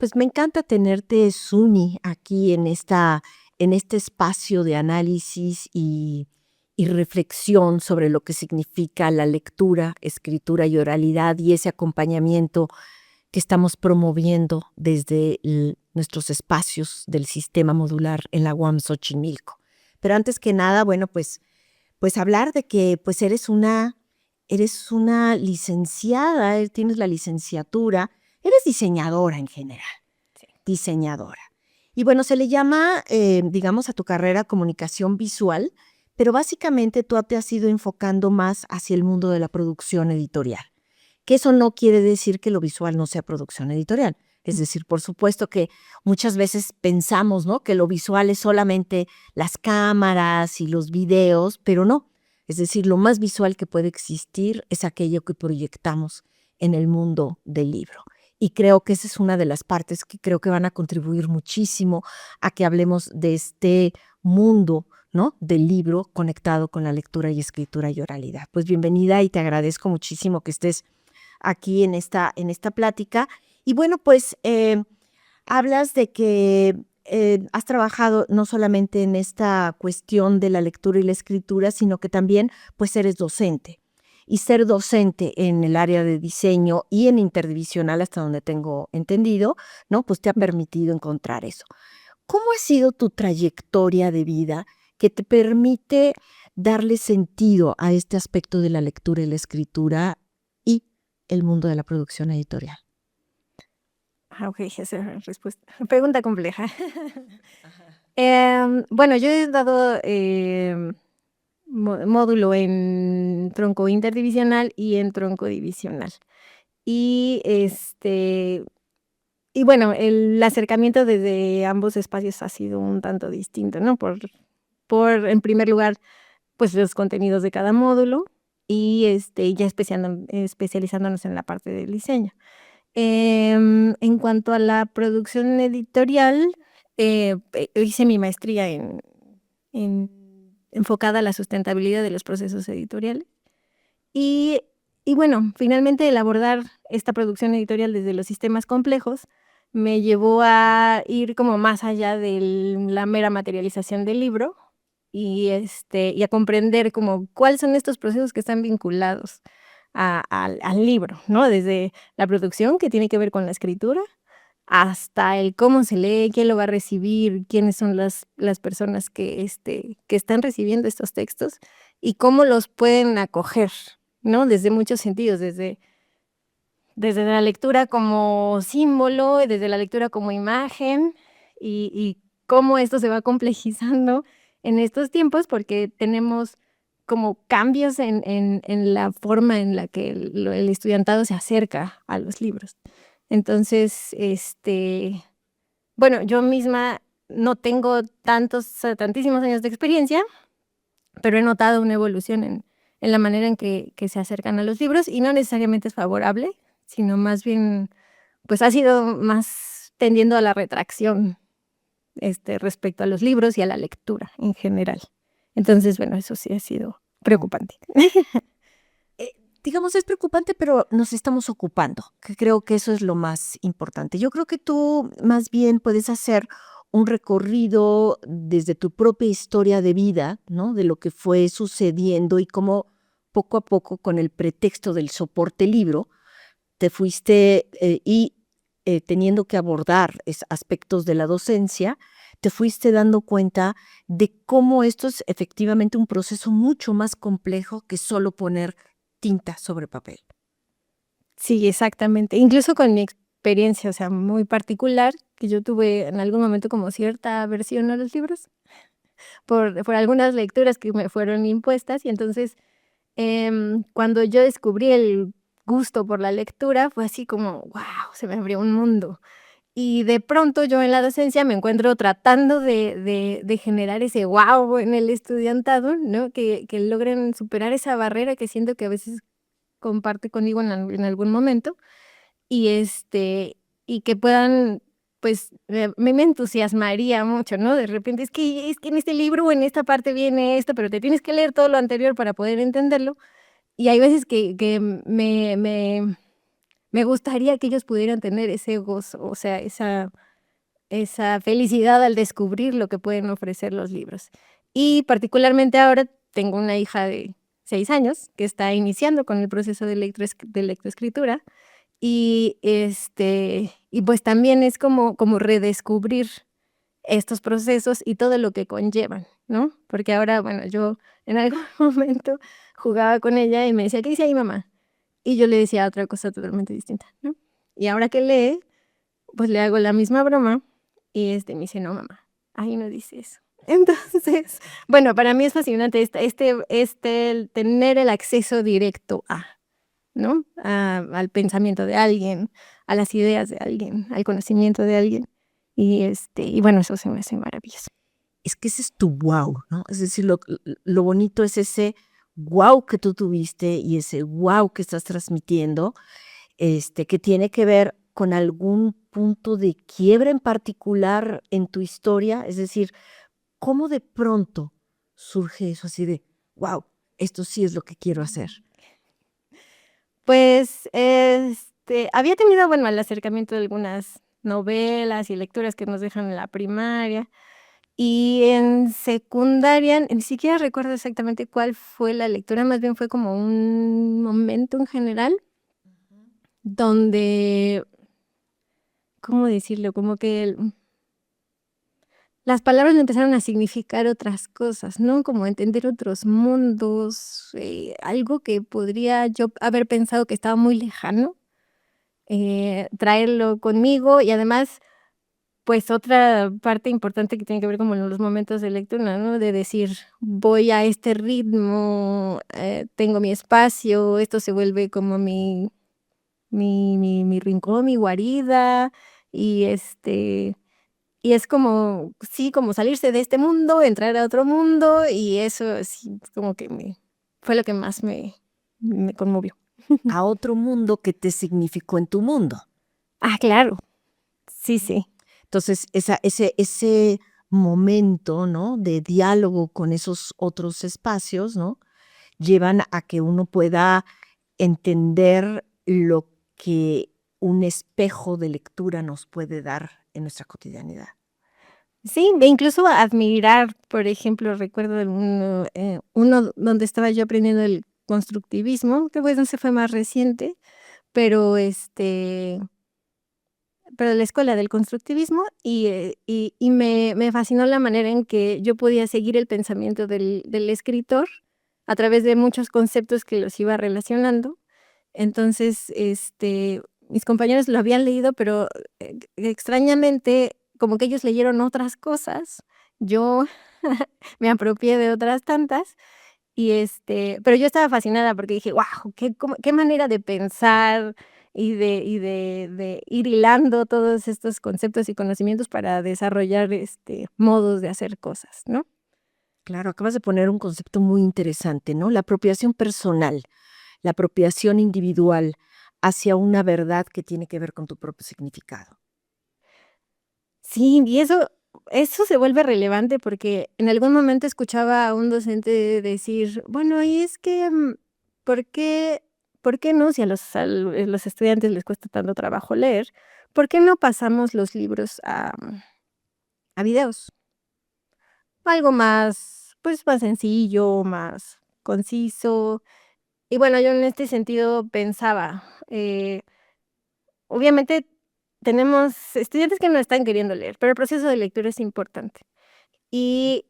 Pues me encanta tenerte, Suni, aquí en este espacio de análisis y reflexión sobre lo que significa la lectura, escritura y oralidad y ese acompañamiento que estamos promoviendo desde nuestros espacios del sistema modular en la UAM Xochimilco. Pero antes que nada, bueno, pues hablar de que pues eres una licenciada, tienes la licenciatura, eres diseñadora en general, Sí. diseñadora. Y bueno, se le llama, digamos, a tu carrera comunicación visual, pero básicamente tú te has ido enfocando más hacia el mundo de la producción editorial. Que eso no quiere decir que lo visual no sea producción editorial. Es decir, por supuesto que muchas veces pensamos, ¿no?, que lo visual es solamente las cámaras y los videos, pero no. Es decir, lo más visual que puede existir es aquello que proyectamos en el mundo del libro. Y creo que esa es una de las partes que creo que van a contribuir muchísimo a que hablemos de este mundo, ¿no?, del libro conectado con la lectura y escritura y oralidad. Pues bienvenida y te agradezco muchísimo que estés aquí en esta plática. Y bueno, pues hablas de que has trabajado no solamente en esta cuestión de la lectura y la escritura, sino que también pues eres docente. Y ser docente en el área de diseño y en interdivisional, hasta donde tengo entendido, ¿no?, pues te ha permitido encontrar eso. ¿Cómo ha sido tu trayectoria de vida que te permite darle sentido a este aspecto de la lectura y la escritura y el mundo de la producción editorial? Ok, esa respuesta. Pregunta compleja. Ajá. Bueno, yo he dado módulo en tronco interdivisional y en tronco divisional. Y y bueno, el acercamiento desde ambos espacios ha sido un tanto distinto, ¿no? En primer lugar, pues los contenidos de cada módulo y ya especializándonos en la parte del diseño. En cuanto a la producción editorial, hice mi maestría enfocada a la sustentabilidad de los procesos editoriales. Y, y bueno, finalmente el abordar esta producción editorial desde los sistemas complejos me llevó a ir como más allá de la mera materialización del libro y a comprender como cuáles son estos procesos que están vinculados al libro, ¿no? Desde la producción, que tiene que ver con la escritura, hasta el cómo se lee, quién lo va a recibir, quiénes son las personas que están recibiendo estos textos y cómo los pueden acoger, ¿no? Desde muchos sentidos, desde la lectura como símbolo, desde la lectura como imagen y cómo esto se va complejizando en estos tiempos porque tenemos como cambios en la forma en la que el estudiantado se acerca a los libros. Entonces, bueno, yo misma no tengo tantísimos años de experiencia, pero he notado una evolución en la manera en que se acercan a los libros y no necesariamente es favorable, sino más bien, pues ha sido más tendiendo a la retracción, respecto a los libros y a la lectura en general. Entonces, bueno, eso sí ha sido preocupante. Eh, digamos, es preocupante, pero nos estamos ocupando, que creo que eso es lo más importante. Yo creo que tú más bien puedes hacer un recorrido desde tu propia historia de vida, ¿no?, de lo que fue sucediendo y cómo poco a poco, con el pretexto del soporte libro, te fuiste teniendo que abordar aspectos de la docencia, te fuiste dando cuenta de cómo esto es efectivamente un proceso mucho más complejo que solo poner tinta sobre papel. Sí, exactamente. Incluso con mi experiencia, o sea, muy particular, que yo tuve en algún momento como cierta aversión a los libros, por algunas lecturas que me fueron impuestas, y entonces, cuando yo descubrí el gusto por la lectura, fue así como, guau, se me abrió un mundo. Y de pronto yo en la docencia me encuentro tratando de generar ese guau en el estudiantado, ¿no? Que logren superar esa barrera que siento que a veces comparte conmigo en algún momento, y y que puedan, pues, me entusiasmaría mucho, ¿no? De repente, es que en este libro o en esta parte viene esto, pero te tienes que leer todo lo anterior para poder entenderlo, y hay veces que me me gustaría que ellos pudieran tener ese gozo, o sea, esa felicidad al descubrir lo que pueden ofrecer los libros. Y particularmente ahora tengo una hija de 6 años que está iniciando con el proceso de lectoescritura y pues también es como redescubrir estos procesos y todo lo que conllevan, ¿no? Porque ahora, bueno, yo en algún momento jugaba con ella y me decía: "¿Qué dice ahí, mamá?". Y yo le decía otra cosa totalmente distinta, ¿no? Y ahora que lee, pues le hago la misma broma y, me dice: "No, mamá, ahí no dice eso". Entonces, bueno, para mí es fascinante el tener el acceso directo a, ¿no? Al pensamiento de alguien, a las ideas de alguien, al conocimiento de alguien. Y bueno, eso se me hace maravilloso. Es que ese es tu wow, ¿no? Es decir, lo bonito es ese wow que tú tuviste y ese wow que estás transmitiendo, que tiene que ver con algún punto de quiebra en particular en tu historia. Es decir, ¿cómo de pronto surge eso así de, wow, esto sí es lo que quiero hacer? Pues, había tenido, bueno, el acercamiento de algunas novelas y lecturas que nos dejan en la primaria, y en secundaria, ni siquiera recuerdo exactamente cuál fue la lectura, más bien fue como un momento en general donde, ¿cómo decirlo? Como que las palabras me empezaron a significar otras cosas, ¿no? Como entender otros mundos, algo que podría yo haber pensado que estaba muy lejano, traerlo conmigo y además, pues, otra parte importante que tiene que ver como en los momentos de lectura, ¿no? De decir: "Voy a este ritmo, tengo mi espacio, esto se vuelve como mi rincón, mi guarida", y, y es como, sí, como salirse de este mundo, entrar a otro mundo, y eso sí, como que me fue lo que más me conmovió. A otro mundo que te significó en tu mundo. Ah, claro. Sí, sí. Entonces, ese momento, ¿no?, de diálogo con esos otros espacios, ¿no?, llevan a que uno pueda entender lo que un espejo de lectura nos puede dar en nuestra cotidianidad. Sí, e incluso admirar, por ejemplo, recuerdo uno donde estaba yo aprendiendo el constructivismo, que bueno, ese fue más reciente, pero, pero la escuela del constructivismo y me fascinó la manera en que yo podía seguir el pensamiento del escritor a través de muchos conceptos que los iba relacionando. Entonces, mis compañeros lo habían leído, pero, extrañamente, como que ellos leyeron otras cosas, yo me apropié de otras tantas y, pero yo estaba fascinada porque dije: "Guau, qué manera de pensar y de ir hilando todos estos conceptos y conocimientos para desarrollar, modos de hacer cosas", ¿no? Claro, acabas de poner un concepto muy interesante, ¿no?, la apropiación personal, la apropiación individual hacia una verdad que tiene que ver con tu propio significado. Sí, y eso se vuelve relevante porque en algún momento escuchaba a un docente decir: "Bueno, y es que, ¿por qué por qué no? Si a los estudiantes les cuesta tanto trabajo leer, ¿por qué no pasamos los libros a videos?". Algo más, pues, más sencillo, más conciso. Y bueno, yo en este sentido pensaba, obviamente tenemos estudiantes que no están queriendo leer, pero el proceso de lectura es importante. Y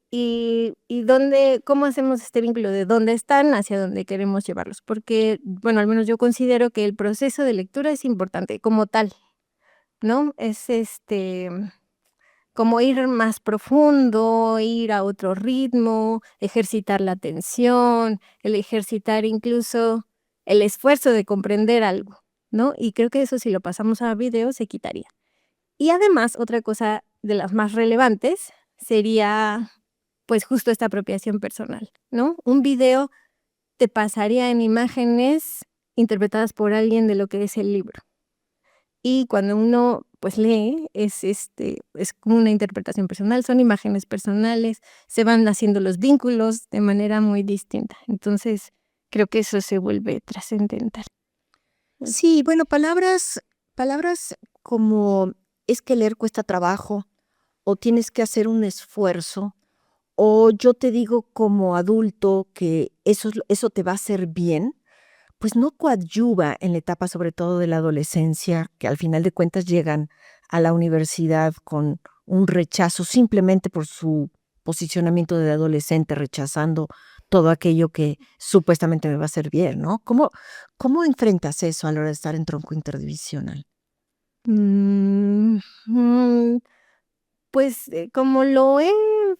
dónde cómo hacemos este vínculo de dónde están hacia dónde queremos llevarlos, porque, bueno, al menos yo considero que el proceso de lectura es importante como tal, ¿no? Es, como ir más profundo, ir a otro ritmo, ejercitar la atención, el ejercitar incluso el esfuerzo de comprender algo, ¿no? Y creo que eso si lo pasamos a video se quitaría. Y además, otra cosa de las más relevantes sería, pues, justo esta apropiación personal, ¿no? Un video te pasaría en imágenes interpretadas por alguien de lo que es el libro. Y cuando uno, pues, lee, es como una interpretación personal, son imágenes personales, se van haciendo los vínculos de manera muy distinta. Entonces, creo que eso se vuelve trascendental. Sí, bueno, palabras como es que leer cuesta trabajo, o tienes que hacer un esfuerzo, o yo te digo como adulto que eso te va a hacer bien, pues no coadyuva en la etapa, sobre todo de la adolescencia, que al final de cuentas llegan a la universidad con un rechazo simplemente por su posicionamiento de adolescente, rechazando todo aquello que supuestamente me va a hacer bien, ¿no? ¿Cómo enfrentas eso a la hora de estar en tronco interdivisional? Mm, mm, pues, como lo he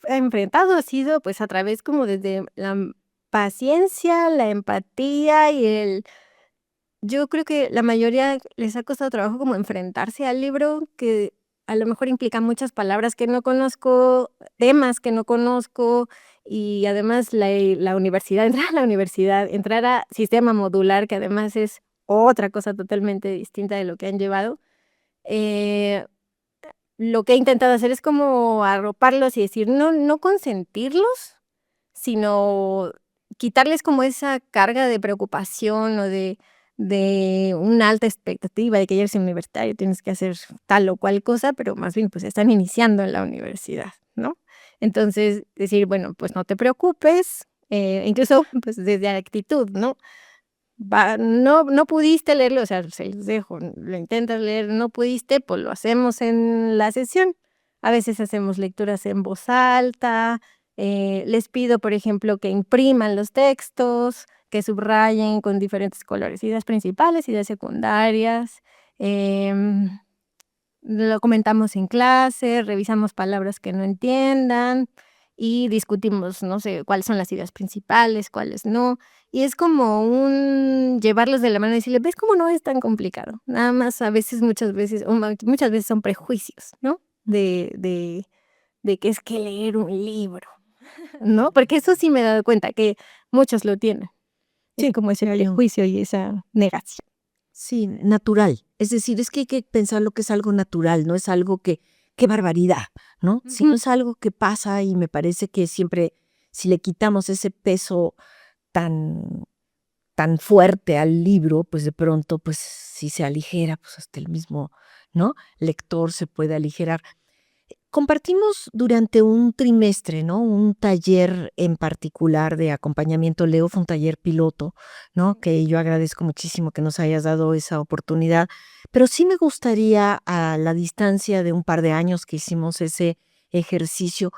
enfrentado ha sido, pues, a través como desde la paciencia, la empatía y el yo creo que la mayoría les ha costado trabajo como enfrentarse al libro, que a lo mejor implica muchas palabras que no conozco, temas que no conozco, y además la universidad, entrar a la universidad, entrar a sistema modular, que además es otra cosa totalmente distinta de lo que han llevado. Eh, lo que he intentado hacer es como arroparlos y decir, no consentirlos, sino quitarles como esa carga de preocupación o de una alta expectativa de que ya eres universitario, tienes que hacer tal o cual cosa, pero más bien, pues, están iniciando en la universidad, ¿no? Entonces, decir, bueno, pues, no te preocupes, incluso, pues, desde actitud, ¿no? No pudiste leerlo, o sea, se los dejo, lo intentas leer, no pudiste, pues, lo hacemos en la sesión. A veces hacemos lecturas en voz alta, les pido, por ejemplo, que impriman los textos, que subrayen con diferentes colores, ideas principales, ideas secundarias, em, lo comentamos en clase, revisamos palabras que no entiendan y discutimos, no sé, cuáles son las ideas principales, cuáles no. Y es como un llevarlos de la mano y decirles: "¿Ves cómo no es tan complicado?". Nada más a veces, muchas veces, muchas veces son prejuicios, ¿no? De que es que leer un libro, ¿no? Porque eso sí me he dado cuenta que muchos lo tienen. Es Sí, como ese hay un prejuicio y esa negación. sí, natural. Es decir, es que hay que pensar lo que es algo natural, no es algo que qué barbaridad, ¿no? Sino Ujú. es algo que pasa y me parece que siempre, si le quitamos ese peso tan tan fuerte al libro, pues de pronto, pues si se aligera, pues hasta el mismo, ¿no? Lector se puede aligerar. Compartimos durante un trimestre, ¿no? Un taller en particular de acompañamiento. Leo fue un taller piloto, ¿no? Que yo agradezco muchísimo que nos hayas dado esa oportunidad, pero sí me gustaría, a la distancia de un par de años que hicimos ese ejercicio,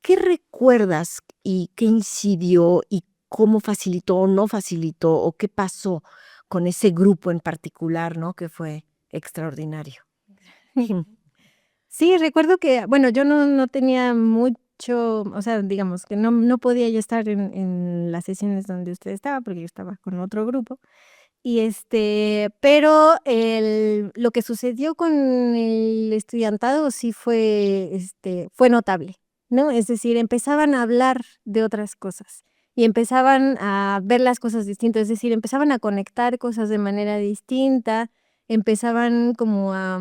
¿qué recuerdas y qué incidió y cómo facilitó o no facilitó o qué pasó con ese grupo en particular, ¿no? Que fue extraordinario. Sí, recuerdo que, bueno, yo no tenía mucho, o sea, digamos que no podía yo estar en las sesiones donde usted estaba, porque yo estaba con otro grupo. Y, pero lo que sucedió con el estudiantado sí fue, fue notable, ¿no? Es decir, empezaban a hablar de otras cosas y empezaban a ver las cosas distintas, es decir, empezaban a conectar cosas de manera distinta, empezaban como a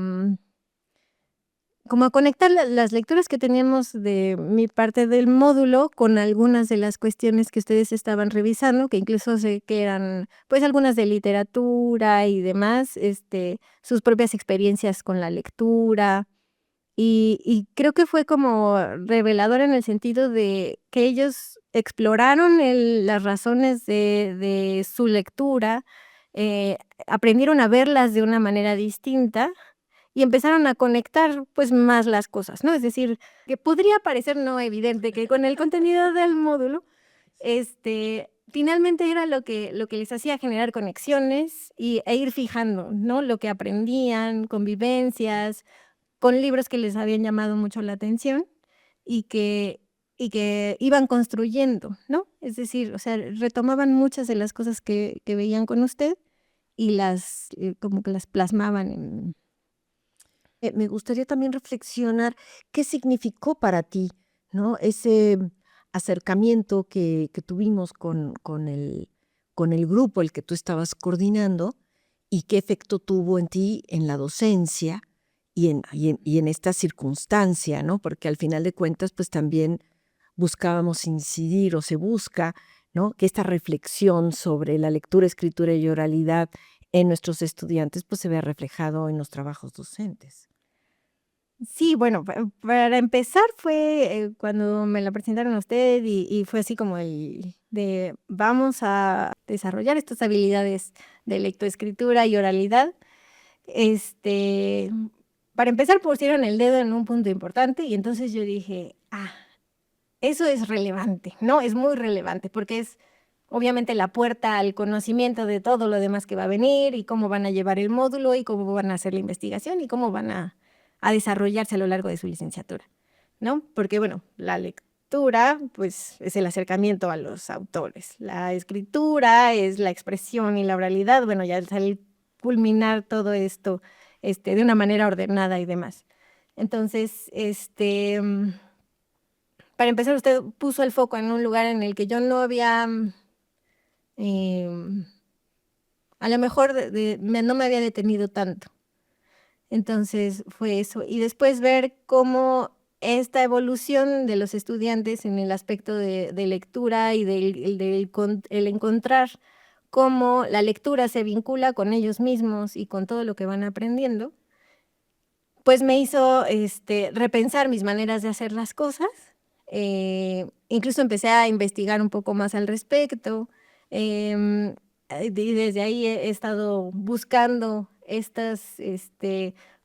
conectar las lecturas que teníamos de mi parte del módulo con algunas de las cuestiones que ustedes estaban revisando, que incluso sé que eran, pues, algunas de literatura y demás, sus propias experiencias con la lectura. Y creo que fue como revelador en el sentido de que ellos exploraron las razones de su lectura, eh, aprendieron a verlas de una manera distinta y empezaron a conectar, pues, más las cosas, ¿no? Es decir, que podría parecer no evidente que con el contenido del módulo, finalmente era lo que les hacía generar conexiones e ir fijando, ¿no? Lo que aprendían, convivencias, con libros que les habían llamado mucho la atención y que iban construyendo, ¿no? Es decir, o sea, retomaban muchas de las cosas que veían con usted y como que las plasmaban en. Me gustaría también reflexionar qué significó para ti, ¿no? Ese acercamiento que tuvimos con el grupo, el que tú estabas coordinando, y qué efecto tuvo en ti en la docencia y en esta circunstancia, ¿no? Porque al final de cuentas, pues también buscábamos incidir o se busca, ¿no? Que esta reflexión sobre la lectura, escritura y oralidad en nuestros estudiantes, pues se ve reflejado en los trabajos docentes. Sí, bueno, para empezar fue cuando me la presentaron a usted y fue así como el de vamos a desarrollar estas habilidades de lectoescritura y oralidad. Este, para empezar pusieron el dedo en un punto importante y entonces yo dije, eso es relevante, ¿no? Es muy relevante porque es obviamente la puerta al conocimiento de todo lo demás que va a venir y cómo van a llevar el módulo y cómo van a hacer la investigación y cómo van a desarrollarse a lo largo de su licenciatura, ¿no? Porque, bueno, la lectura, pues, es el acercamiento a los autores. La escritura es la expresión y la oralidad, bueno, ya al culminar todo esto de una manera ordenada y demás. Entonces, para empezar, usted puso el foco en un lugar en el que yo no había, a lo mejor no me había detenido tanto. Entonces fue eso. Y después ver cómo esta evolución de los estudiantes en el aspecto de lectura y el encontrar cómo la lectura se vincula con ellos mismos y con todo lo que van aprendiendo, pues me hizo repensar mis maneras de hacer las cosas. Incluso empecé a investigar un poco más al respecto. Y desde ahí he estado buscando estos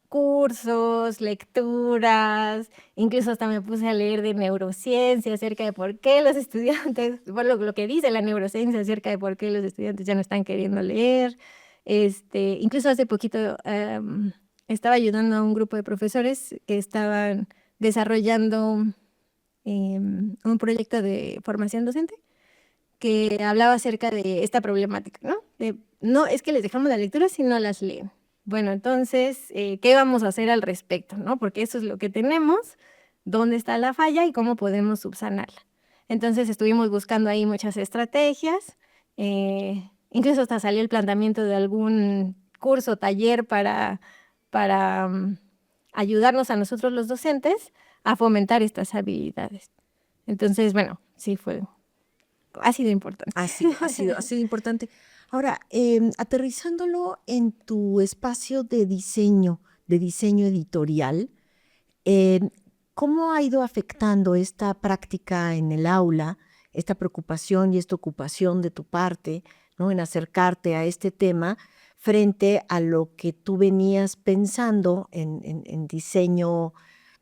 cursos, lecturas, incluso hasta me puse a leer de neurociencia acerca de por qué los estudiantes, bueno, lo que dice la neurociencia acerca de por qué los estudiantes ya no están queriendo leer. Incluso hace poquito estaba ayudando a un grupo de profesores que estaban desarrollando un proyecto de formación docente que hablaba acerca de esta problemática, ¿no? No es que les dejamos la lectura si no las leen. Bueno, entonces, ¿qué vamos a hacer al respecto, no? Porque eso es lo que tenemos, dónde está la falla y cómo podemos subsanarla. Entonces, estuvimos buscando ahí muchas estrategias, incluso hasta salió el planteamiento de algún curso, taller para ayudarnos a nosotros los docentes a fomentar estas habilidades. Entonces, bueno, sí ha sido importante. Ha sido importante. Ahora, aterrizándolo en tu espacio de diseño editorial, ¿cómo ha ido afectando esta práctica en el aula, esta preocupación y esta ocupación de tu parte, ¿no?, en acercarte a este tema frente a lo que tú venías pensando en diseño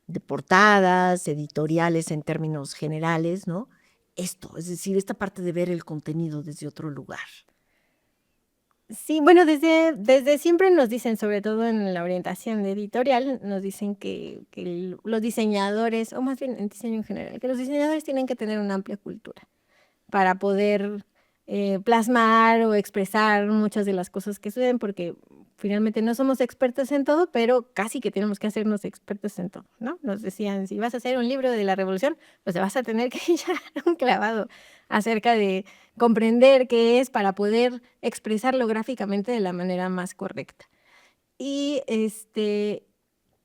de portadas, editoriales en términos generales, ¿no? Esto, es decir, esta parte de ver el contenido desde otro lugar. Sí, bueno, desde siempre nos dicen, sobre todo en la orientación editorial, nos dicen que los diseñadores, o más bien en diseño en general, que los diseñadores tienen que tener una amplia cultura para poder plasmar o expresar muchas de las cosas que suceden, porque finalmente no somos expertos en todo, pero casi que tenemos que hacernos expertos en todo, ¿no? Nos decían, si vas a hacer un libro de la revolución, pues te vas a tener que echar un clavado acerca de comprender qué es para poder expresarlo gráficamente de la manera más correcta. Y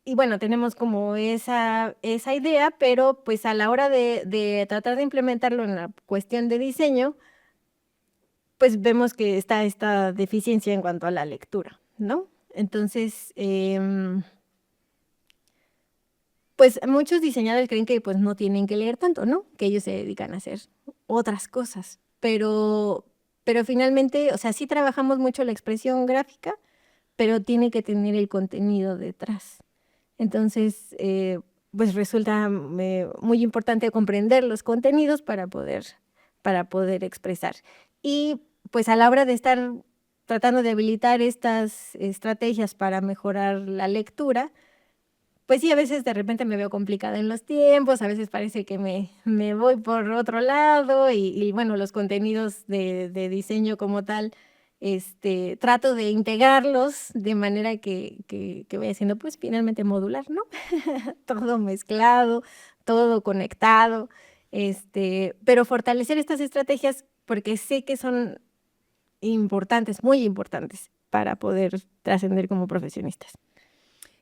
y bueno, tenemos como esa idea, pero pues a la hora de tratar de implementarlo en la cuestión de diseño, pues vemos que está esta deficiencia en cuanto a la lectura, ¿no? Entonces, pues muchos diseñadores creen que pues no tienen que leer tanto, ¿no? Que ellos se dedican a hacer otras cosas, pero finalmente, o sea, sí trabajamos mucho la expresión gráfica, pero tiene que tener el contenido detrás. Entonces, pues resulta muy importante comprender los contenidos para poder expresar. Y pues a la hora de estar tratando de habilitar estas estrategias para mejorar la lectura, pues sí, a veces de repente me veo complicada en los tiempos, a veces parece que me voy por otro lado y bueno, los contenidos de diseño como tal, trato de integrarlos de manera que vaya siendo pues finalmente modular, ¿no? Todo mezclado, todo conectado, pero fortalecer estas estrategias porque sé que son importantes, muy importantes para poder trascender como profesionistas.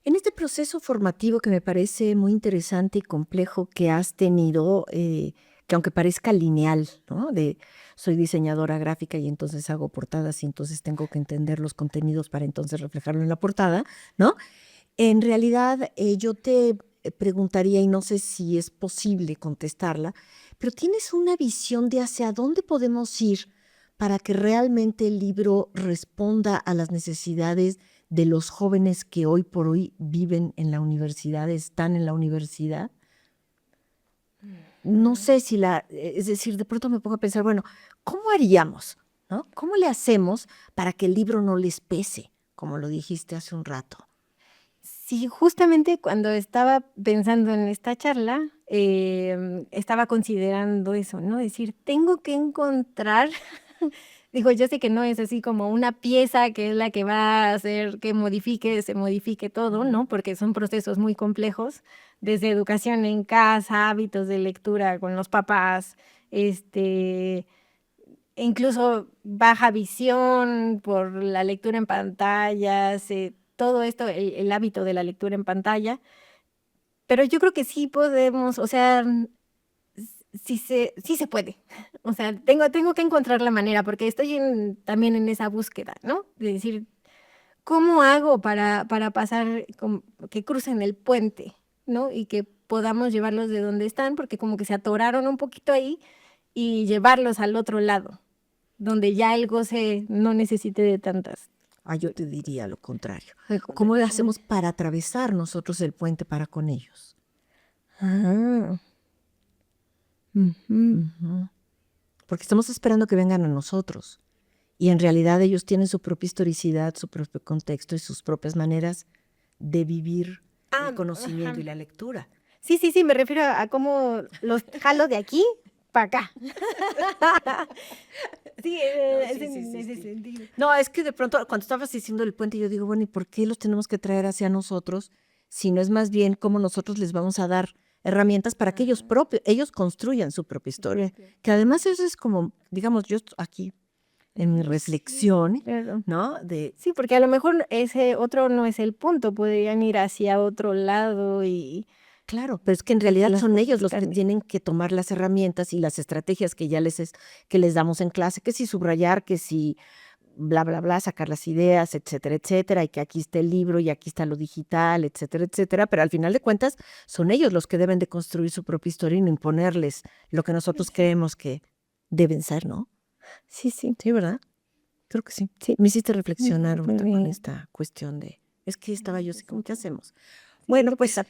En este proceso formativo que me parece muy interesante y complejo que has tenido, que aunque parezca lineal, ¿no? De soy diseñadora gráfica y entonces hago portadas y entonces tengo que entender los contenidos para entonces reflejarlo en la portada, ¿no? En realidad, yo te preguntaría, y no sé si es posible contestarla, pero ¿tienes una visión de hacia dónde podemos ir para que realmente el libro responda a las necesidades de los jóvenes que hoy por hoy viven en la universidad, están en la universidad? No sé si es decir, de pronto me pongo a pensar, bueno, ¿cómo haríamos? ¿No? ¿Cómo le hacemos para que el libro no les pese, como lo dijiste hace un rato? Sí, justamente cuando estaba pensando en esta charla, estaba considerando eso, ¿no? Decir, tengo que encontrar, digo, yo sé que no es así como una pieza que es la que va a hacer que se modifique todo, ¿no? Porque son procesos muy complejos, desde educación en casa, hábitos de lectura con los papás, e incluso baja visión por la lectura en pantallas, todo esto, el hábito de la lectura en pantalla. Pero yo creo que sí podemos, o sea, sí se puede. O sea, tengo que encontrar la manera, porque estoy también en esa búsqueda, ¿no? De decir, ¿cómo hago para pasar, que crucen el puente, ¿no? Y que podamos llevarlos de donde están, porque como que se atoraron un poquito ahí, y llevarlos al otro lado, donde ya el goce no necesite de tantas. Yo te diría lo contrario. ¿Cómo le hacemos para atravesar nosotros el puente para con ellos? Ah. Porque estamos esperando que vengan a nosotros. Y en realidad ellos tienen su propia historicidad, su propio contexto y sus propias maneras de vivir el conocimiento y la lectura. Sí, me refiero a cómo los jalo de aquí para acá. Sí, en ese sentido. No, es que de pronto cuando estabas diciendo el puente, yo digo, bueno, ¿y por qué los tenemos que traer hacia nosotros? Si no es más bien cómo nosotros les vamos a dar herramientas para que ellos construyan su propia historia. Que además eso es como, digamos, yo aquí en mi reflexión, Claro. ¿no? Sí, porque a lo mejor ese otro no es el punto, podrían ir hacia otro lado y... Claro, pero es que en realidad las son cosas ellos los que cambien. tienen que tomar las herramientas y las estrategias que que les damos en clase, que si subrayar, que si bla, bla, bla, sacar las ideas, etcétera, etcétera, y que aquí está el libro y aquí está lo digital, etcétera, etcétera, pero al final de cuentas son ellos los que deben de construir su propia historia y no imponerles lo que nosotros creemos que deben ser, ¿no? Sí. Sí, ¿verdad? Creo que sí. Sí. Me hiciste reflexionar Muy ahorita con bien. esta cuestión es que estaba yo así como, ¿qué hacemos? Sí, Bueno, ¿qué pues, pasa?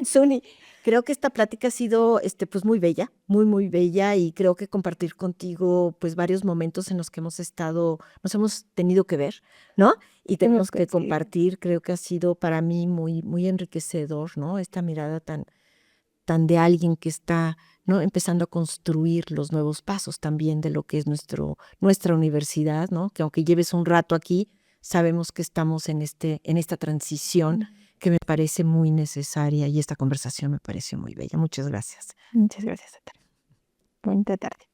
Suni, creo que esta plática ha sido, pues muy bella, muy, muy bella, y creo que compartir contigo, pues, varios momentos en los que nos hemos tenido que ver, ¿no? Y tenemos que compartir, creo que ha sido para mí muy, muy enriquecedor, ¿no? Esta mirada tan de alguien que está, ¿no? Empezando a construir los nuevos pasos también de lo que es nuestra universidad, ¿no? Que aunque lleves un rato aquí, sabemos que estamos en esta transición que me parece muy necesaria y esta conversación me pareció muy bella. Muchas gracias. Muchas gracias, Natalia. Bonita tarde.